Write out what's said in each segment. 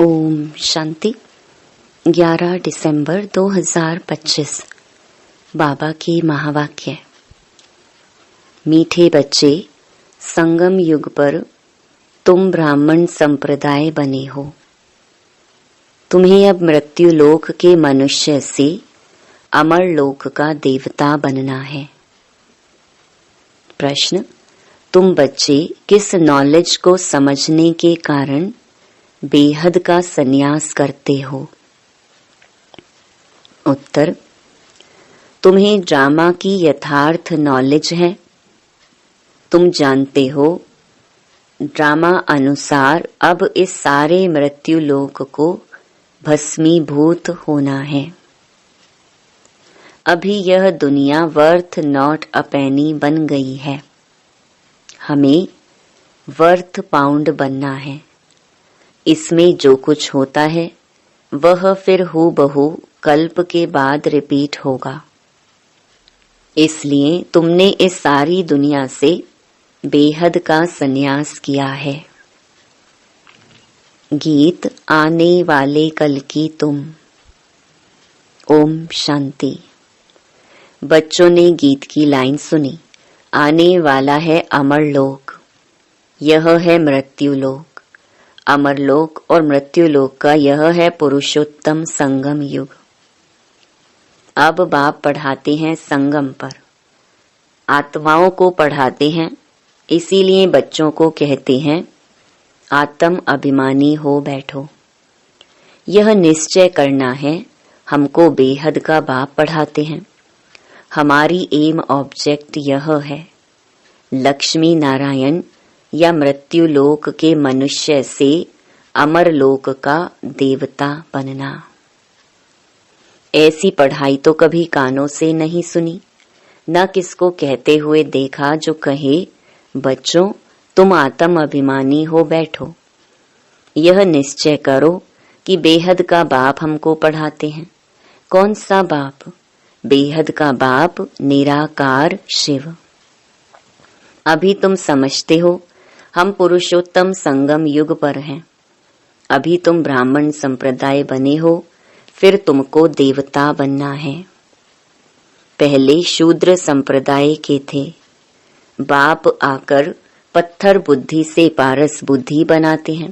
ओम शांति। 11 दिसंबर 2025 बाबा की महावाक्य। मीठे बच्चे, संगम युग पर तुम ब्राह्मण संप्रदाय बने हो। तुम्हें अब मृत्यु लोक के मनुष्य से अमर लोक का देवता बनना है। प्रश्न: तुम बच्चे किस नॉलेज को समझने के कारण बेहद का संन्यास करते हो? उत्तर: तुम्हें ड्रामा की यथार्थ नॉलेज है। तुम जानते हो ड्रामा अनुसार अब इस सारे मृत्यु लोक को भस्मीभूत होना है। अभी यह दुनिया वर्थ नॉट अ पेनी बन गई है। हमें वर्थ पाउंड बनना है। इसमें जो कुछ होता है वह फिर हूबहू कल्प के बाद रिपीट होगा। इसलिए तुमने इस सारी दुनिया से बेहद का संन्यास किया है। गीत आने वाले कल की तुम। ओम शांति। बच्चों ने गीत की लाइन सुनी। आने वाला है अमर लोक। यह है मृत्यु लोक। अमर लोक और मृत्यु लोक का यह है पुरुषोत्तम संगम युग। अब बाप पढ़ाते हैं संगम पर, आत्माओं को पढ़ाते हैं। इसीलिए बच्चों को कहते हैं आत्म अभिमानी हो बैठो। यह निश्चय करना है। हमको बेहद का बाप पढ़ाते हैं। हमारी एम ऑब्जेक्ट यह है, लक्ष्मी नारायण या मृत्यु लोक के मनुष्य से अमर लोक का देवता बनना। ऐसी पढ़ाई तो कभी कानों से नहीं सुनी, न किसको कहते हुए देखा जो कहे बच्चों तुम आत्म अभिमानी हो बैठो। यह निश्चय करो कि बेहद का बाप हमको पढ़ाते हैं। कौन सा बाप? बेहद का बाप निराकार शिव। अभी तुम समझते हो हम पुरुषोत्तम संगम युग पर हैं। अभी तुम ब्राह्मण संप्रदाय बने हो, फिर तुमको देवता बनना है। पहले शूद्र संप्रदाय के थे। बाप आकर पत्थर बुद्धि से पारस बुद्धि बनाते हैं।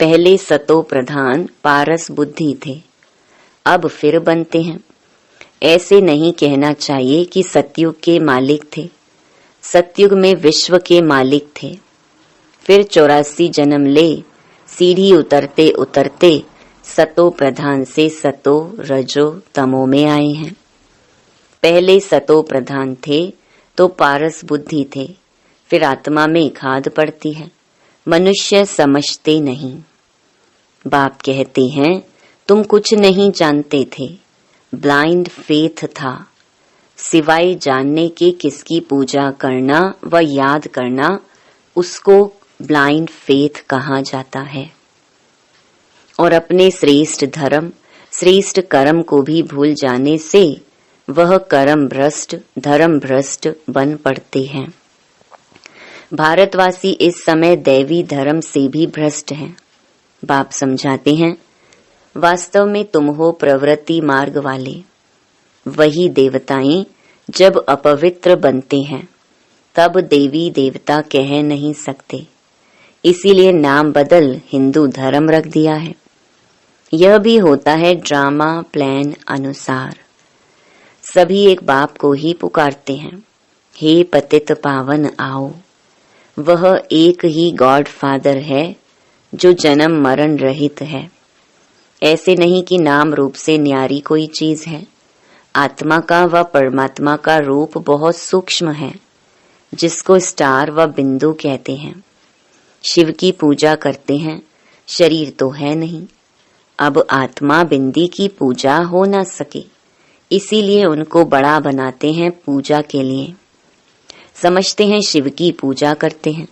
पहले सतो प्रधान पारस बुद्धि थे, अब फिर बनते हैं। ऐसे नहीं कहना चाहिए कि सतयुग के मालिक थे। सतयुग में विश्व के मालिक थे। फिर 84 जन्म ले सीढ़ी उतरते उतरते सतो प्रधान से सतो रजो तमो में आए हैं। पहले सतो प्रधान थे तो पारस बुद्धि थे। फिर आत्मा में खाद पड़ती है। मनुष्य समझते नहीं। बाप कहते हैं तुम कुछ नहीं जानते थे। ब्लाइंड फेथ था। सिवाय जानने के किसकी पूजा करना व याद करना, उसको ब्लाइंड फेथ कहा जाता है। और अपने श्रेष्ठ धर्म श्रेष्ठ कर्म को भी भूल जाने से वह कर्म भ्रष्ट धर्म भ्रष्ट बन पड़ते हैं। भारतवासी इस समय दैवी धर्म से भी भ्रष्ट हैं। बाप समझाते हैं वास्तव में तुम हो प्रवृत्ति मार्ग वाले। वही देवताएं जब अपवित्र बनते हैं तब देवी देवता कह नहीं सकते। इसीलिए नाम बदल हिंदू धर्म रख दिया है। यह भी होता है ड्रामा प्लान अनुसार। सभी एक बाप को ही पुकारते हैं, हे पतित पावन आओ। वह एक ही गॉड फादर है जो जन्म मरण रहित है। ऐसे नहीं कि नाम रूप से न्यारी कोई चीज है। आत्मा का व परमात्मा का रूप बहुत सूक्ष्म है, जिसको स्टार व बिंदु कहते हैं। शिव की पूजा करते हैं, शरीर तो है नहीं। अब आत्मा बिंदी की पूजा हो न सके, इसीलिए उनको बड़ा बनाते हैं पूजा के लिए। समझते हैं शिव की पूजा करते हैं,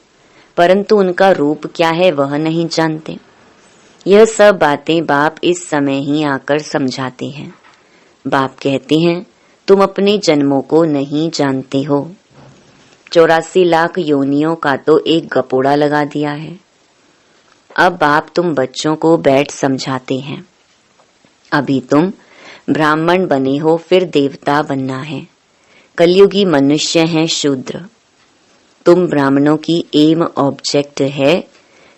परंतु उनका रूप क्या है वह नहीं जानते। यह सब बातें बाप इस समय ही आकर समझाते हैं। बाप कहते हैं तुम अपने जन्मों को नहीं जानते हो। 84 लाख योनियों का तो एक गपोड़ा लगा दिया है। अब बाप तुम बच्चों को बैठ समझाते हैं। अभी तुम ब्राह्मण बने हो, फिर देवता बनना है। कलयुगी मनुष्य हैं शूद्र। तुम ब्राह्मणों की एम ऑब्जेक्ट है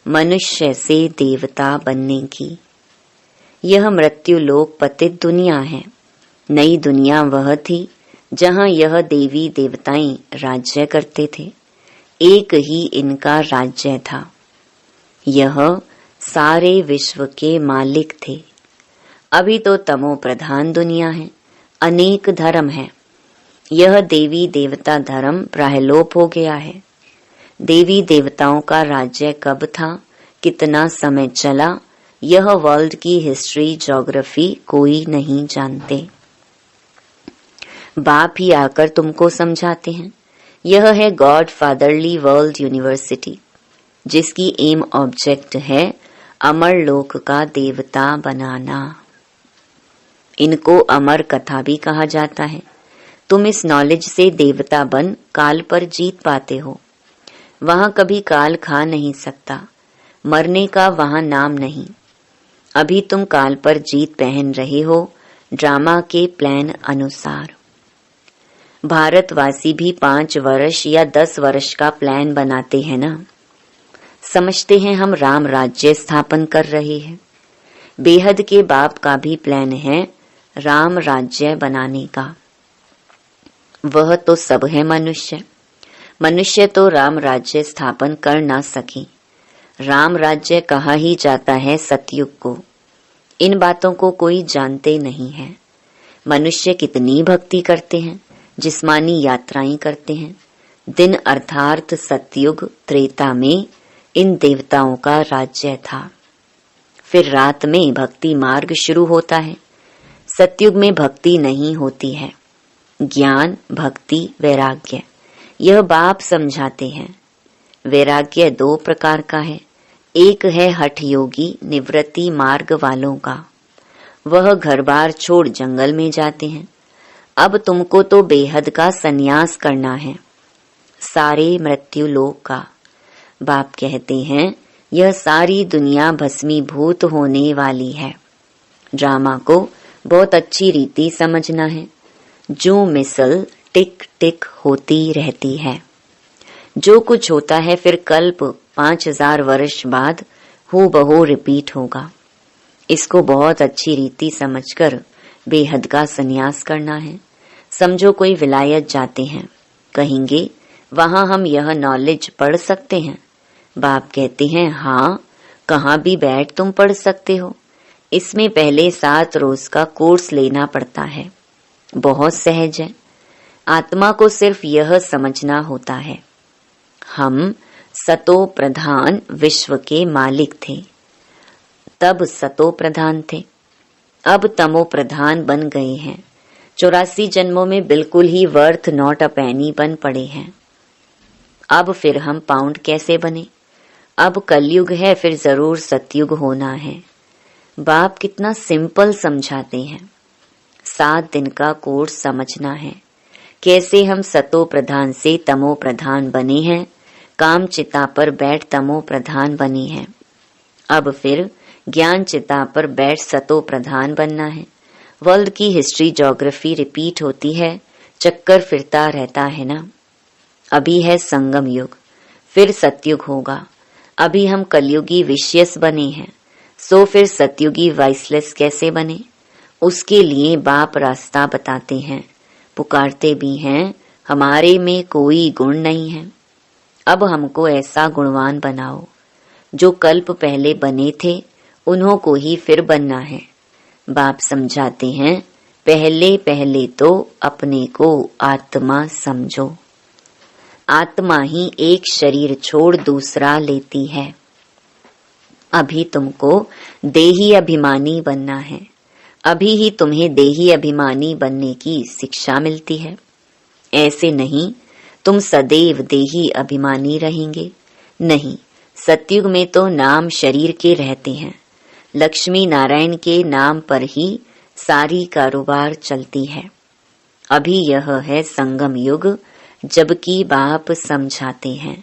मनुष्य से देवता बनने की। यह मृत्यु लोक पतित दुनिया है। नई दुनिया वह थी जहां यह देवी देवताएं राज्य करते थे। एक ही इनका राज्य था। यह सारे विश्व के मालिक थे। अभी तो तमो प्रधान दुनिया है, अनेक धर्म है। यह देवी देवता धर्म प्रायलोप हो गया है। देवी देवताओं का राज्य कब था, कितना समय चला, यह वर्ल्ड की हिस्ट्री ज्योग्राफी कोई नहीं जानते। बाप ही आकर तुमको समझाते हैं। यह है गॉड फादरली वर्ल्ड यूनिवर्सिटी, जिसकी एम ऑब्जेक्ट है अमर लोक का देवता बनाना। इनको अमर कथा भी कहा जाता है। तुम इस नॉलेज से देवता बन काल पर जीत पाते हो। वहां कभी काल खा नहीं सकता। मरने का वहां नाम नहीं। अभी तुम काल पर जीत पहन रहे हो ड्रामा के प्लान अनुसार। भारतवासी भी 5 वर्ष या 10 वर्ष का प्लान बनाते हैं ना। समझते हैं हम राम राज्य स्थापन कर रहे हैं। बेहद के बाप का भी प्लान है राम राज्य बनाने का। वह तो सब है मनुष्य। मनुष्य तो राम राज्य स्थापन कर ना सके। राम राज्य कहा ही जाता है सतयुग को। इन बातों को कोई जानते नहीं है। मनुष्य कितनी भक्ति करते हैं, जिस्मानी यात्राएं करते हैं। दिन अर्थात सतयुग त्रेता में इन देवताओं का राज्य था। फिर रात में भक्ति मार्ग शुरू होता है। सतयुग में भक्ति नहीं होती है। ज्ञान, भक्ति, वैराग्य, यह बाप समझाते हैं। वैराग्य 2 प्रकार का है। एक है हठ योगी निवृत्ति मार्ग वालों का। वह घर बार छोड़ जंगल में जाते हैं। अब तुमको तो बेहद का संन्यास करना है, सारे मृत्यु लोक का। बाप कहते हैं यह सारी दुनिया भस्मीभूत होने वाली है। ड्रामा को बहुत अच्छी रीति समझना है। जो मिसल टिक टिक होती रहती है। जो कुछ होता है फिर कल्प 5000 वर्ष बाद हूबहू रिपीट होगा। इसको बहुत अच्छी रीति समझकर बेहद का संन्यास करना है। समझो कोई विलायत जाते हैं, कहेंगे वहां हम यह नॉलेज पढ़ सकते हैं। बाप कहते हैं हाँ, कहाँ भी बैठ तुम पढ़ सकते हो। इसमें पहले 7 रोज का कोर्स लेना पड़ता है। बहुत सहज है। आत्मा को सिर्फ यह समझना होता है हम सतो प्रधान विश्व के मालिक थे। तब सतो प्रधान थे, अब तमो प्रधान बन गए हैं। 84 जन्मों में बिल्कुल ही वर्थ नॉट अ पैनी बन पड़े हैं। अब फिर हम पाउंड कैसे बने? अब कलयुग है, फिर जरूर सतयुग होना है। बाप कितना सिंपल समझाते हैं। 7 दिन का कोर्स समझना है। कैसे हम सतो प्रधान से तमो प्रधान बने हैं, काम चिता पर बैठ तमो प्रधान बनी है। अब फिर ज्ञान चिता पर बैठ सतो प्रधान बनना है। वर्ल्ड की हिस्ट्री ज्योग्राफी रिपीट होती है, चक्कर फिरता रहता है ना। अभी है संगम युग, फिर सतयुग होगा। अभी हम कलयुगी विशियस बने हैं, सो फिर सतयुगी वाइसलेस कैसे बने? उसके लिए बाप रास्ता बताते हैं, पुकारते भी हैं हमारे में कोई गुण नहीं है। अब हमको ऐसा गुणवान बनाओ। जो कल्प पहले बने थे उन्हों को ही फिर बनना है। बाप समझाते हैं पहले पहले तो अपने को आत्मा समझो। आत्मा ही एक शरीर छोड़ दूसरा लेती है। अभी तुमको देही अभिमानी बनना है। अभी ही तुम्हें देही अभिमानी बनने की शिक्षा मिलती है। ऐसे नहीं तुम सदैव देही अभिमानी रहेंगे। नहीं, सतयुग में तो नाम शरीर के रहते हैं। लक्ष्मी नारायण के नाम पर ही सारी कारोबार चलती है। अभी यह है संगम युग, जबकि बाप समझाते हैं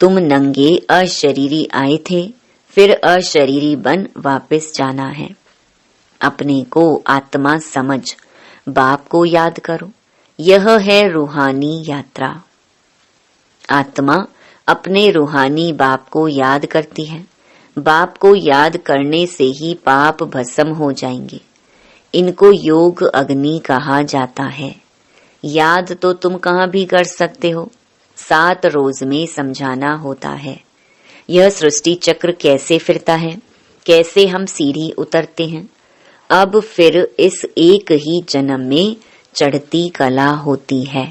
तुम नंगे अशरीरी आए थे, फिर अशरीरी बन वापस जाना है। अपने को आत्मा समझ बाप को याद करो। यह है रूहानी यात्रा। आत्मा अपने रूहानी बाप को याद करती है। बाप को याद करने से ही पाप भस्म हो जाएंगे। इनको योग अग्नि कहा जाता है। याद तो तुम कहाँ भी कर सकते हो, 7 रोज में समझाना होता है। यह सृष्टि चक्र कैसे फिरता है, कैसे हम सीढ़ी उतरते हैं। अब फिर इस एक ही जन्म में चढ़ती कला होती है।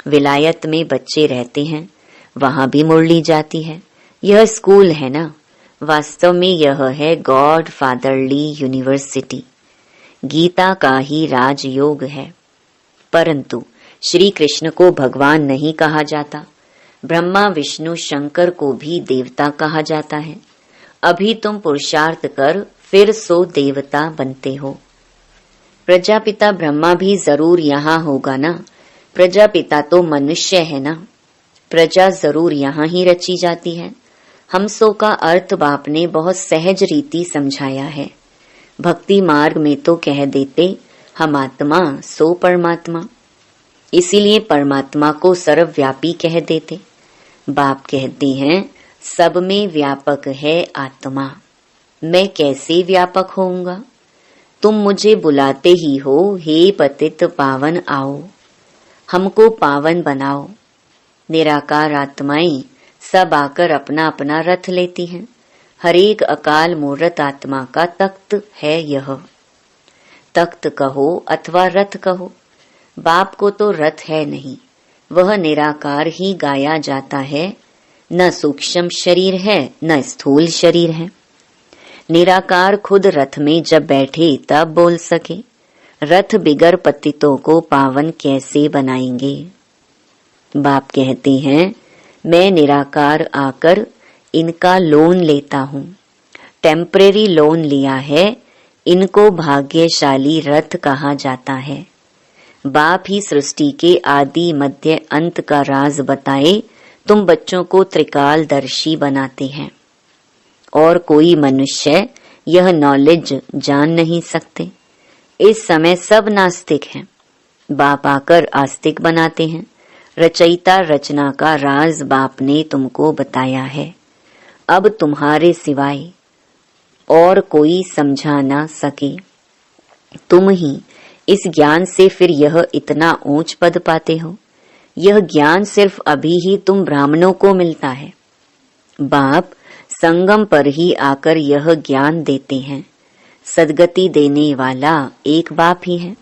विलायत में बच्चे रहते हैं, वहां भी मुरली जाती है। यह स्कूल है ना, वास्तव में यह है गॉड फादरली यूनिवर्सिटी। गीता का ही राजयोग है। परंतु श्री कृष्ण को भगवान नहीं कहा जाता। ब्रह्मा विष्णु शंकर को भी देवता कहा जाता है। अभी तुम पुरुषार्थ कर फिर सो देवता बनते हो। प्रजापिता ब्रह्मा भी जरूर यहाँ होगा ना। प्रजापिता तो मनुष्य है ना। प्रजा जरूर यहाँ ही रची जाती है। हम सो का अर्थ बाप ने बहुत सहज रीति समझाया है। भक्ति मार्ग में तो कह देते हम आत्मा सो परमात्मा। इसीलिए परमात्मा को सर्वव्यापी कह देते। बाप कहते हैं सब में व्यापक है आत्मा। मैं कैसे व्यापक होऊंगा? तुम मुझे बुलाते ही हो, हे पतित पावन आओ, हमको पावन बनाओ। निराकार आत्माएं सब आकर अपना अपना रथ लेती हैं। हरेक अकाल मूर्त आत्मा का तख्त है यह। तख्त कहो अथवा रथ कहो, बाप को तो रथ है नहीं। वह निराकार ही गाया जाता है। न सूक्ष्म शरीर है न स्थूल शरीर है। निराकार खुद रथ में जब बैठे तब बोल सके। रथ बिगर पतितों को पावन कैसे बनाएंगे? बाप कहते हैं मैं निराकार आकर इनका लोन लेता हूँ। टेम्परेरी लोन लिया है। इनको भाग्यशाली रथ कहा जाता है। बाप ही सृष्टि के आदि मध्य अंत का राज बताए तुम बच्चों को त्रिकालदर्शी बनाते हैं। और कोई मनुष्य यह नॉलेज जान नहीं सकते। इस समय सब नास्तिक हैं। बाप आकर आस्तिक बनाते हैं। रचयिता रचना का राज बाप ने तुमको बताया है। अब तुम्हारे सिवाय और कोई समझा ना सके। तुम ही इस ज्ञान से फिर यह इतना ऊंच पद पाते हो। यह ज्ञान सिर्फ अभी ही तुम ब्राह्मणों को मिलता है। बाप संगम पर ही आकर यह ज्ञान देते हैं। सदगति देने वाला एक बाप ही है।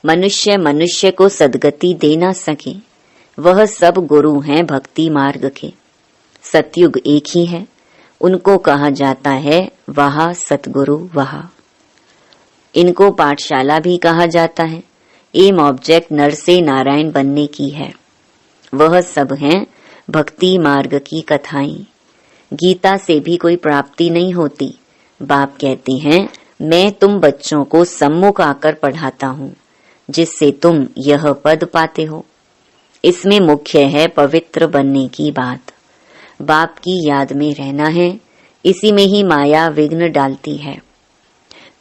मनुष्य मनुष्य को सदगति दे ना सके। वह सब गुरु हैं भक्ति मार्ग के। सतयुग एक ही है। उनको कहा जाता है वहा सतगुरु वहा। इनको पाठशाला भी कहा जाता है। एम ऑब्जेक्ट नर से नारायण बनने की है। वह सब हैं भक्ति मार्ग की कथाएं। गीता से भी कोई प्राप्ति नहीं होती। बाप कहते हैं मैं तुम बच्चों को सम्मुख आकर पढ़ाता हूँ, जिससे तुम यह पद पाते हो। इसमें मुख्य है पवित्र बनने की बात। बाप की याद में रहना है। इसी में ही माया विघ्न डालती है।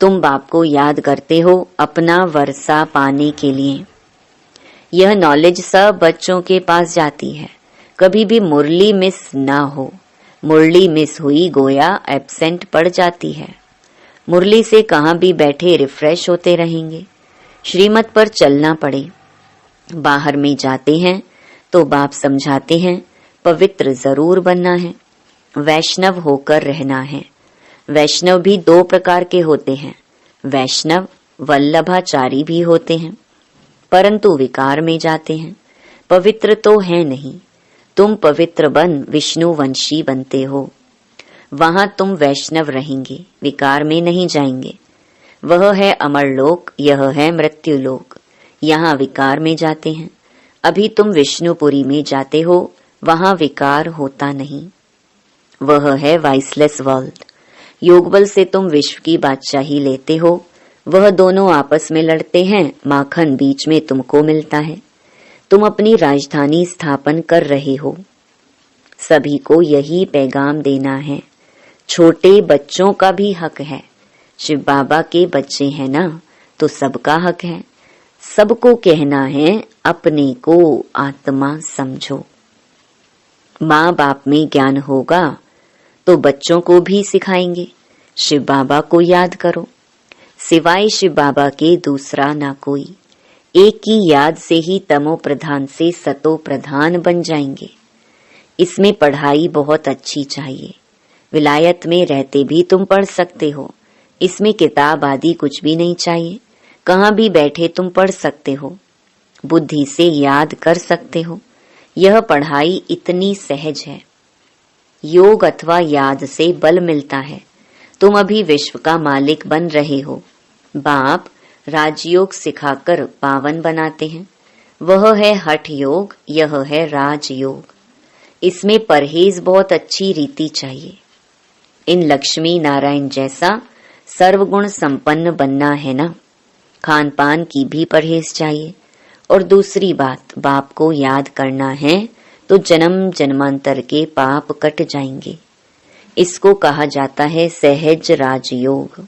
तुम बाप को याद करते हो अपना वर्षा पाने के लिए। यह नॉलेज सब बच्चों के पास जाती है। कभी भी मुरली मिस ना हो। मुरली मिस हुई गोया एब्सेंट पड़ जाती है। मुरली से कहाँ भी बैठे रिफ्रेश होते रहेंगे। श्रीमत पर चलना पड़े। बाहर में जाते हैं तो बाप समझाते हैं पवित्र जरूर बनना है। वैष्णव होकर रहना है। वैष्णव भी 2 प्रकार के होते हैं। वैष्णव वल्लभाचारी भी होते हैं, परंतु विकार में जाते हैं। पवित्र तो है नहीं। तुम पवित्र बन विष्णुवंशी बनते हो। वहां तुम वैष्णव रहेंगे, विकार में नहीं जाएंगे। वह है अमरलोक, यह है मृत्युलोक। यहाँ विकार में जाते हैं। अभी तुम विष्णुपुरी में जाते हो, वहां विकार होता नहीं। वह है वाइसलेस वर्ल्ड। योगबल से तुम विश्व की बादशाही लेते हो। वह दोनों आपस में लड़ते हैं। माखन बीच में तुमको मिलता है। तुम अपनी राजधानी स्थापन कर रहे हो। सभी को यही पैगाम देना है। छोटे बच्चों का भी हक है। शिव बाबा के बच्चे हैं ना, तो सबका हक है। सबको कहना है अपने को आत्मा समझो। माँ बाप में ज्ञान होगा तो बच्चों को भी सिखाएंगे, शिव बाबा को याद करो। सिवाय शिव बाबा के दूसरा ना कोई। एक की याद से ही तमो प्रधान से सतो प्रधान बन जाएंगे। इसमें पढ़ाई बहुत अच्छी चाहिए। विलायत में रहते भी तुम पढ़ सकते हो। इसमें किताब आदि कुछ भी नहीं चाहिए। कहाँ भी बैठे तुम पढ़ सकते हो, बुद्धि से याद कर सकते हो। यह पढ़ाई इतनी सहज है। योग अथवा याद से बल मिलता है। तुम अभी विश्व का मालिक बन रहे हो। बाप राजयोग सिखाकर पावन बनाते हैं। वह है हठ योग, यह है राजयोग। इसमें परहेज बहुत अच्छी रीति चाहिए। इन लक्ष्मी नारायण जैसा सर्वगुण संपन्न बनना है ना। खान पान की भी परहेज चाहिए। और दूसरी बात, बाप को याद करना है तो जन्म जन्मांतर के पाप कट जाएंगे। इसको कहा जाता है सहज राजयोग।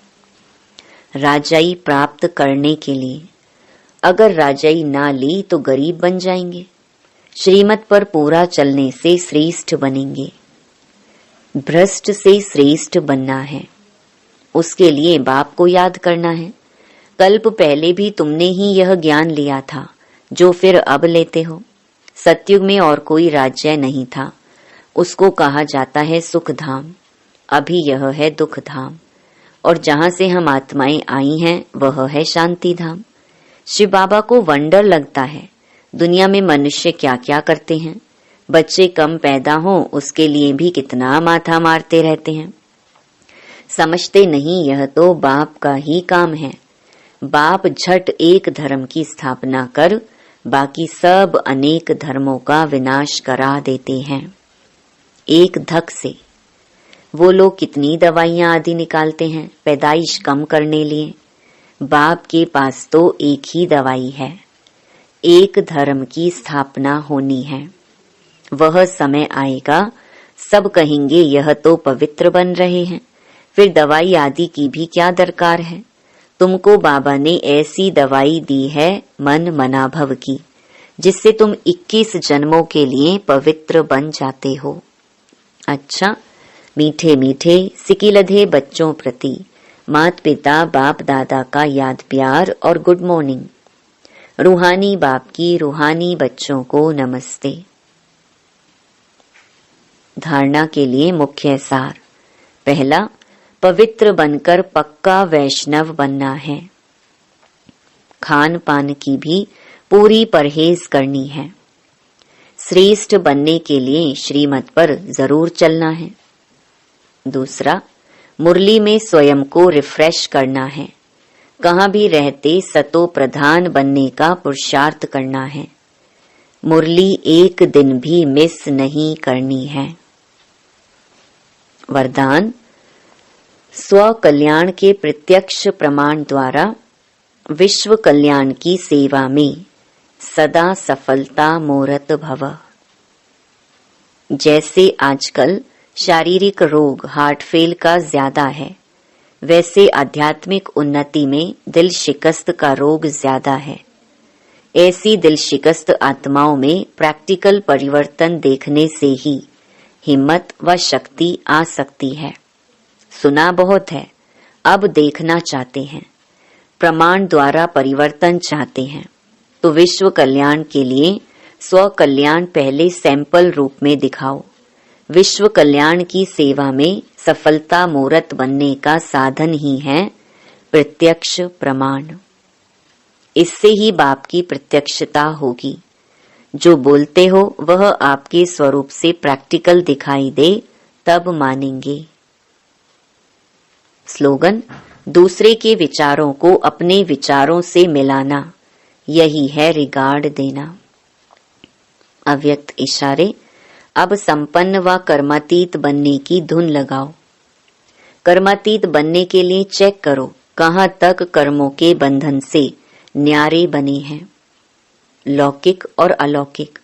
राजाई प्राप्त करने के लिए अगर राजाई ना ली तो गरीब बन जाएंगे। श्रीमत पर पूरा चलने से श्रेष्ठ बनेंगे। भ्रष्ट से श्रेष्ठ बनना है, उसके लिए बाप को याद करना है। कल्प पहले भी तुमने ही यह ज्ञान लिया था जो फिर अब लेते हो। सतयुग में और कोई राज्य नहीं था, उसको कहा जाता है सुख धाम। अभी यह है दुख धाम। और जहाँ से हम आत्माएं आई हैं वह है शांति धाम। शिव बाबा को वंडर लगता है दुनिया में मनुष्य क्या क्या करते हैं। बच्चे कम पैदा हो उसके लिए भी कितना माथा मारते रहते हैं। समझते नहीं यह तो बाप का ही काम है। बाप झट एक धर्म की स्थापना कर बाकी सब अनेक धर्मों का विनाश करा देते हैं एक धक से। वो लोग कितनी दवाइयां आदि निकालते हैं पैदाइश कम करने लिए। बाप के पास तो एक ही दवाई है, एक धर्म की स्थापना होनी है। वह समय आएगा सब कहेंगे यह तो पवित्र बन रहे हैं, फिर दवाई आदि की भी क्या दरकार है। तुमको बाबा ने ऐसी दवाई दी है मन मनाभव की, जिससे तुम 21 जन्मों के लिए पवित्र बन जाते हो। अच्छा, मीठे मीठे सिकिलधे बच्चों प्रति मात पिता बाप दादा का याद प्यार और गुड मॉर्निंग। रूहानी बाप की रूहानी बच्चों को नमस्ते। धारणा के लिए मुख्य सार। पहला, पवित्र बनकर पक्का वैष्णव बनना है। खान पान की भी पूरी परहेज करनी है। श्रेष्ठ बनने के लिए श्रीमत पर जरूर चलना है। दूसरा, मुरली में स्वयं को रिफ्रेश करना है। कहाँ भी रहते सतो प्रधान बनने का पुरुषार्थ करना है। मुरली एक दिन भी मिस नहीं करनी है। वरदान, स्व कल्याण के प्रत्यक्ष प्रमाण द्वारा विश्व कल्याण की सेवा में सदा सफलता मोरत भव। जैसे आजकल शारीरिक रोग हार्ट फेल का ज्यादा है, वैसे आध्यात्मिक उन्नति में दिल शिकस्त का रोग ज्यादा है। ऐसी दिल शिकस्त आत्माओं में प्रैक्टिकल परिवर्तन देखने से ही हिम्मत व शक्ति आ सकती है। सुना बहुत है, अब देखना चाहते हैं। प्रमाण द्वारा परिवर्तन चाहते हैं तो विश्व कल्याण के लिए स्व कल्याण पहले सैंपल रूप में दिखाओ। विश्व कल्याण की सेवा में सफलता मूर्त बनने का साधन ही है प्रत्यक्ष प्रमाण। इससे ही बाप की प्रत्यक्षता होगी। जो बोलते हो वह आपके स्वरूप से प्रैक्टिकल दिखाई दे तब मानेंगे। स्लोगन, दूसरे के विचारों को अपने विचारों से मिलाना, यही है रिगार्ड देना। अव्यक्त इशारे। अब संपन्न व कर्मातीत बनने की धुन लगाओ। कर्मातीत बनने के लिए चेक करो कहाँ तक कर्मों के बंधन से न्यारे बने हैं। लौकिक और अलौकिक,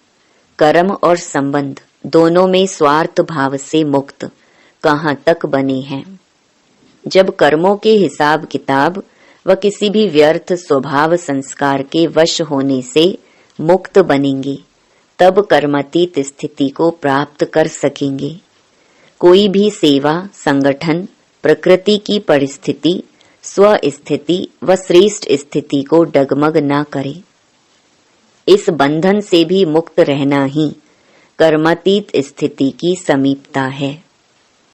कर्म और संबंध दोनों में स्वार्थ भाव से मुक्त कहाँ तक बने हैं। जब कर्मों के हिसाब किताब व किसी भी व्यर्थ स्वभाव संस्कार के वश होने से मुक्त बनेंगे, तब कर्मातीत स्थिति को प्राप्त कर सकेंगे। कोई भी सेवा, संगठन, प्रकृति की परिस्थिति, स्व स्थिति व श्रेष्ठ स्थिति को डगमग न करे। इस बंधन से भी मुक्त रहना ही कर्मातीत स्थिति की समीपता है।